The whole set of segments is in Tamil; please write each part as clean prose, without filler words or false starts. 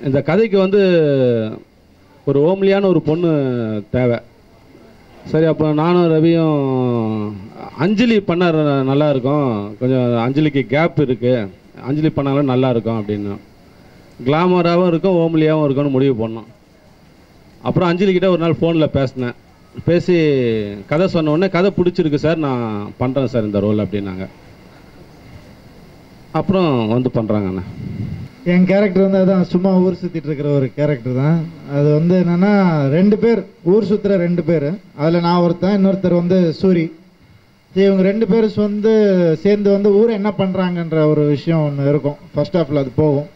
இந்த கதைக்கு வந்து ஒரு ஓம்லியான ஒரு பொண்ணு தேவை. சரி, அப்போ நானும் ரவியும் அஞ்சலி பண்ணால் நல்லாயிருக்கும், கொஞ்சம் அஞ்சலிக்கு கேப் இருக்குது, அஞ்சலி பண்ணாலும் நல்லாயிருக்கும் அப்படின்னு. கிளாமராகவும் இருக்கும் ஓம்லியாகவும் இருக்கும்னு முடிவு பண்ணோம். அப்புறம் அஞ்சலிக்கிட்ட ஒரு நாள் ஃபோனில் பேசினேன். பேசி கதை சொன்ன உடனே கதை பிடிச்சிருக்கு சார், நான் பண்ணுறேன் சார் இந்த ரோல் அப்படின்னாங்க. அப்புறம் வந்து பண்ணுறாங்கண்ணே. என் கேரக்டர் வந்து அதான் சும்மா ஊர் சுற்றிட்டு இருக்கிற ஒரு கேரக்டர் தான். அது வந்து என்னென்னா 2 பேர் ஊர் சுற்றுற 2 பேர், அதில் நான் ஒருத்தன், இன்னொருத்தர் வந்து சூரி. இவங்க 2 பேர் வந்து சேர்ந்து வந்து ஊரை என்ன பண்ணுறாங்கன்ற ஒரு விஷயம் ஒன்று இருக்கும். ஃபர்ஸ்ட் ஹாஃபில் அது போகும்.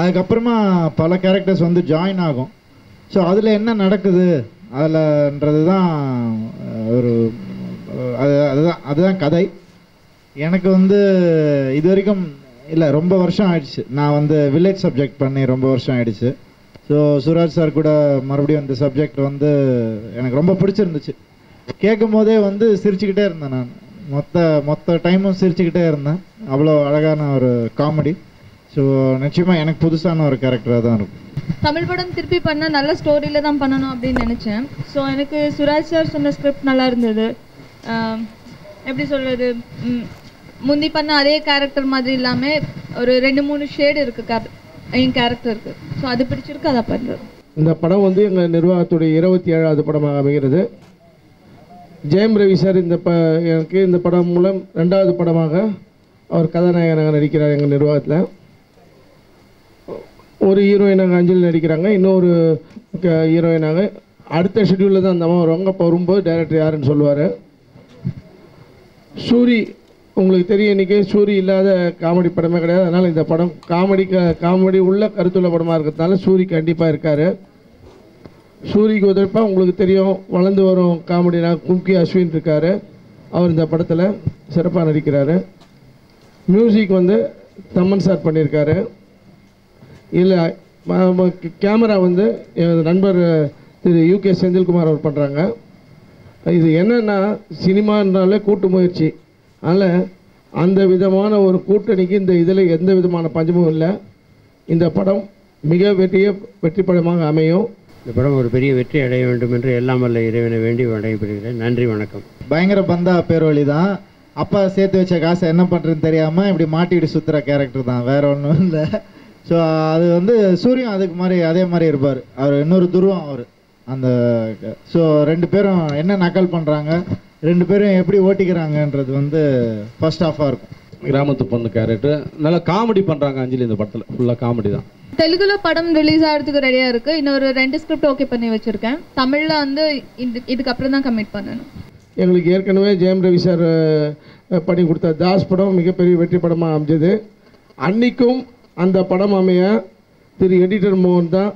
அதுக்கப்புறமா பல கேரக்டர்ஸ் வந்து ஜாயின் ஆகும். ஸோ அதில் என்ன நடக்குது அதில்ன்றது தான் ஒரு அதுதான் கதை. எனக்கு வந்து இது வரைக்கும் இல்லை, ரொம்ப வருஷம் ஆயிடுச்சு. நான் வந்து வில்லேஜ் சப்ஜெக்ட் பண்ணி ரொம்ப வருஷம் ஆயிடுச்சு. ஸோ சுராஜ் சார் கூட மறுபடியும் இந்த சப்ஜெக்ட் வந்து எனக்கு ரொம்ப பிடிச்சிருந்துச்சு. கேட்கும் போதே வந்து சிரிச்சுக்கிட்டே இருந்தேன். நான் மொத்த டைமும் சிரிச்சுக்கிட்டே இருந்தேன். அவ்வளோ அழகான ஒரு காமெடி. ஸோ நிச்சயமாக எனக்கு புதுசான ஒரு கேரக்டராக தான் இருக்கும். தமிழ் படம் திருப்பி பண்ணால் நல்ல ஸ்டோரியில் தான் பண்ணணும் அப்படின்னு நினச்சேன். ஸோ எனக்கு சுராஜ் சார் சொன்ன ஸ்கிரிப்ட் நல்லா இருந்தது. எப்படி சொல்கிறது, முந்தி பண்ண அதே கேரக்டர் மாதிரி இல்லாமல் ஒரு 2-3 ஷேடு இருக்குது என் கேரக்டருக்கு. ஸோ அது பிடிச்சிருக்கு, அதை பண்ணுறது. இந்த படம் வந்து எங்கள் நிர்வாகத்துடைய 27வது படமாக அமைகிறது. ஜெயம் ரவி சார் எனக்கு இந்த படம் மூலம் 2வது படமாக அவர் கதாநாயகனாக நடிக்கிறார். எங்கள் நிர்வாகத்தில் ஒரு ஹீரோயினாக அஞ்சலி நடிக்கிறாங்க, இன்னொரு ஹீரோயினாக அடுத்த ஷெட்யூலில் தான் அந்த அம்மா வருவாங்க. அப்போ வரும்போது டைரக்டர் யாருன்னு சொல்லுவார். சூரி உங்களுக்கு தெரியும், இன்றைக்கி சூரி இல்லாத காமெடி படமே கிடையாது. அதனால் இந்த படம் காமெடி உள்ள கருத்துள்ள படமாக இருக்கிறதுனால சூரி கண்டிப்பாக இருக்கார். சூரிக்கு உதவிப்பாக உங்களுக்கு தெரியும் வளர்ந்து வரும் காமெடினா கும்கி அஸ்வின் இருக்கார். அவர் இந்த படத்தில் சிறப்பாக நடிக்கிறார். மியூசிக் வந்து தமன் சார் பண்ணியிருக்காரு. இல்லை கேமரா வந்து என் நண்பர் திரு UK செந்தில்குமார் அவர் பண்ணுறாங்க. இது என்னென்னா சினிமானாலே கூட்டு முயற்சி. அதனால் அந்த விதமான ஒரு கூட்டணிக்கு இந்த இதில் எந்த விதமான பஞ்சமும் இல்லை. இந்த படம் மிக வெற்றி படமாக அமையும். இந்த படம் ஒரு பெரிய வெற்றி அடைய வேண்டும் என்று எல்லாம் வல்ல இறைவனை வேண்டி விடைபெறுகிறேன். நன்றி, வணக்கம். பயங்கர பந்தா பேர்வழி தான். அப்பா சேர்த்து வச்ச காசை என்ன பண்ணுறதுன்னு தெரியாமல் இப்படி மாட்டிக்கிட்டு சுற்றுற கேரக்டர் தான், வேற ஒன்றும் இல்லை. ஸோ அது வந்து சூரியன் அதுக்கு மாதிரி அதே மாதிரி இருப்பார். அவர் இன்னொரு துருவம் அவர் அந்த. ஸோ 2 பேரும் என்ன நக்கல் பண்ணுறாங்க, 2 பேரும் எப்படி ஓட்டிக்கிறாங்கன்றது வந்து ஃபர்ஸ்ட் ஹாஃபாக இருக்கும். கிராமத்து பொண்ணு கேரக்டர் நல்லா காமெடி பண்ணுறாங்க அஞ்சலி. இந்த படத்தில் ஃபுல்லாக காமெடி தான். தெலுங்குல படம் ரிலீஸ் ஆகிறதுக்கு ரெடியாக இருக்குது. இன்னொரு 2 ஸ்கிரிப்ட் ஓகே பண்ணி வச்சுருக்கேன். தமிழில் வந்து இதுக்கப்புறம் தான் கமிட் பண்ணணும். எங்களுக்கு ஏற்கனவே ஜெயம் ரவி சார் பண்ணி கொடுத்த தாஸ் படம் மிகப்பெரிய வெற்றி படமாக அமைஞ்சது. அன்றைக்கும் அந்த படம் அமைய திரு எடிட்டர் மோகன் தான்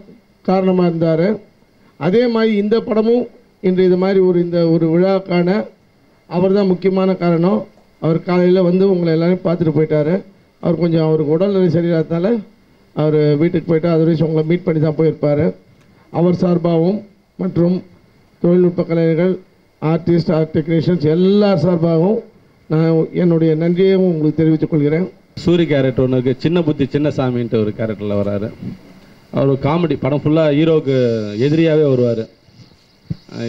காரணமாக இருந்தார். அதே மாதிரி இந்த படமும் இன்று இது மாதிரி இந்த ஒரு விழாக்கான அவர் தான் முக்கியமான காரணம். அவர் காலையில் வந்து உங்களை எல்லோரும் பார்த்துட்டு போயிட்டார். அவர் கொஞ்சம் அவருக்கு உடல்நிலை சரியில்லாதனால அவர் வீட்டுக்கு போய்ட்டு அது வரைக்கும் உங்களை மீட் பண்ணி தான் போயிருப்பார். அவர் சார்பாகவும் மற்றும் தொழில்நுட்ப கலைஞர்கள், ஆர்டிஸ்ட், டெக்னீஷியன்ஸ் எல்லார் சார்பாகவும் நான் என்னுடைய நன்றியையும் உங்களுக்கு தெரிவித்துக் கொள்கிறேன். சூரி கேரக்டர் ஒன்று இருக்குது, சின்ன புத்தி சின்ன சாமின்ட்டு ஒரு கேரக்டரில் வராரு. அவர் காமெடி படம் ஃபுல்லாக ஹீரோவுக்கு எதிரியாகவே வருவார்.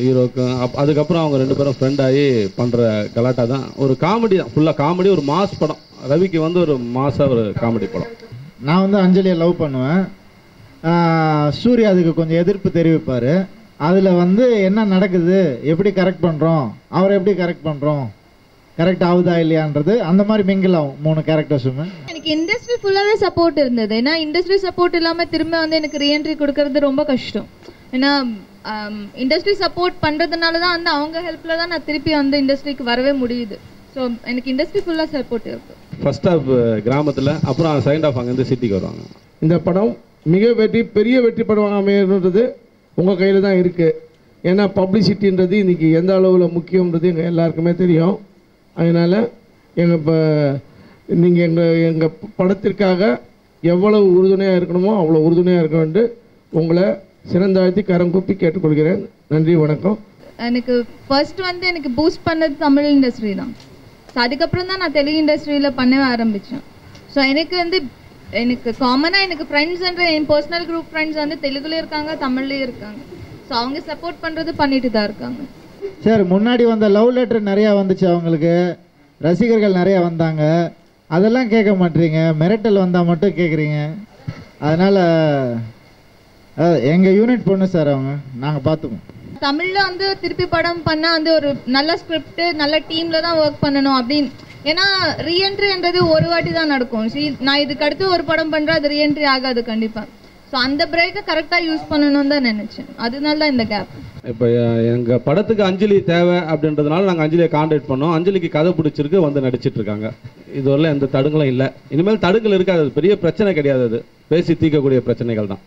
ஹீரோவுக்கு அதுக்கப்புறம் அவங்க 2 பேரும் ஃப்ரெண்ட் ஆகி பண்ணுற கலாட்டா தான் ஒரு காமெடி தான். ஃபுல்லாக காமெடி, ஒரு மாஸ் படம். ரவிக்கு வந்து ஒரு மாசாக ஒரு காமெடி படம். நான் வந்து அஞ்சலியை லவ் பண்ணுவேன். சூர்யா அதுக்கு கொஞ்சம் எதிர்ப்பு தெரிவிப்பார். அதில் வந்து என்ன நடக்குது, எப்படி கரெக்ட் பண்ணுறோம், அவரை எப்படி கரெக்ட் பண்ணுறோம், கரெக்ட் ஆகுதா இல்லையான்றது அந்த மாதிரி மிங்கிள் ஆகும் 3 கேரக்டர்ஸுமே. எனக்கு இண்டஸ்ட்ரி ஃபுல்லாகவே சப்போர்ட் இருந்தது. ஏன்னா இண்டஸ்ட்ரி சப்போர்ட் இல்லாமல் திரும்ப வந்து எனக்கு ரீஎன்ட்ரி கொடுக்கறது ரொம்ப கஷ்டம். ஏன்னா இண்டஸ்ட்ரி சப்போர்ட் பண்ணுறதுனால தான் வந்து அவங்க ஹெல்ப்பில் தான் நான் திருப்பி வந்து இண்டஸ்ட்ரிக்கு வரவே முடியுது. ஸோ ஸோ எனக்கு இண்டஸ்ட்ரி ஃபுல்லாக சப்போர்ட் இருக்குது. ஃபர்ஸ்ட் ஆஃப் கிராமத்தில், அப்புறம் செகண்ட் ஆஃப் அங்கேருந்து சிட்டிக்கு வருவாங்க. இந்த படம் பெரிய வெற்றி படம் அமையணுன்றது உங்கள் கையில் தான் இருக்குது. ஏன்னா பப்ளிசிட்டின்றது இன்றைக்கி எந்த அளவில் முக்கியன்றது எங்கள் எல்லாருக்குமே தெரியும். அதனால் எங்கள் படத்திற்காக எவ்வளவு உறுதுணையாக இருக்கணுமோ அவ்வளோ உறுதுணையாக இருக்க வேண்டும். உங்களை சிறந்தாழ்த்தி கரம் கூப்பி கேட்டுக்கொள்கிறேன். நன்றி, வணக்கம். எனக்கு ஃபர்ஸ்ட் எனக்கு பூஸ்ட் பண்ணது தமிழ் இண்டஸ்ட்ரி தான். ஸோ அதுக்கப்புறம் தான் நான் தெலுங்கு இண்டஸ்ட்ரியில் பண்ணவே ஆரம்பித்தேன். ஸோ எனக்கு காமனாக எனக்கு ஃப்ரெண்ட்ஸ்ன்ற என் பர்சனல் குரூப் ஃப்ரெண்ட்ஸ் தெலுங்குலேயும் இருக்காங்க, தமிழ்லேயும் இருக்காங்க. ஸோ அவங்க சப்போர்ட் பண்ணுறது பண்ணிட்டு தான் இருக்காங்க. சார், முன்னாடி வந்த லவ் லெட்டர் நிறையா வந்துச்சு, அவங்களுக்கு ரசிகர்கள் நிறையா வந்தாங்க. அதெல்லாம் கேட்க மாட்டீங்க, மிரட்டல் வந்தால் மட்டும் கேட்குறீங்க. அதனால் எங்கள் யூனிட் பொண்ணு சார், அவங்க நாங்கள் பார்த்துப்போம். தமிழில் திருப்பி படம் பண்ணால் ஒரு நல்ல ஸ்கிரிப்ட், நல்ல டீமில் தான் ஒர்க் பண்ணணும் அப்படின்னு. ஏன்னா ரீஎன்ட்ரின்றது ஒரு வாட்டி தான் நடக்கும். நான் இதுக்கு அடுத்து ஒரு படம் பண்ணுறேன், அது ரீஎன்ட்ரி ஆகாது கண்டிப்பாக. ஸோ அந்த பிரேக்கை கரெக்டாக யூஸ் பண்ணணும்னு தான் நினச்சேன். அதனால தான் இந்த கேப். இப்போ எங்கள் படத்துக்கு அஞ்சலி தேவை அப்படின்றதுனால நாங்கள் அஞ்சலியை கான்டாக்ட் பண்ணோம். அஞ்சலிக்கு கதை பிடிச்சிருக்கு, வந்து நடிச்சிட்டு இருக்காங்க. இதுவரையிலும் எந்த தடுங்களும் இல்லை. இனிமேல் தடுங்கள் இருக்காது, பெரிய பிரச்சனை கிடையாது. அது பேசி தீர்க்கக்கூடிய பிரச்சனைகள் தான்.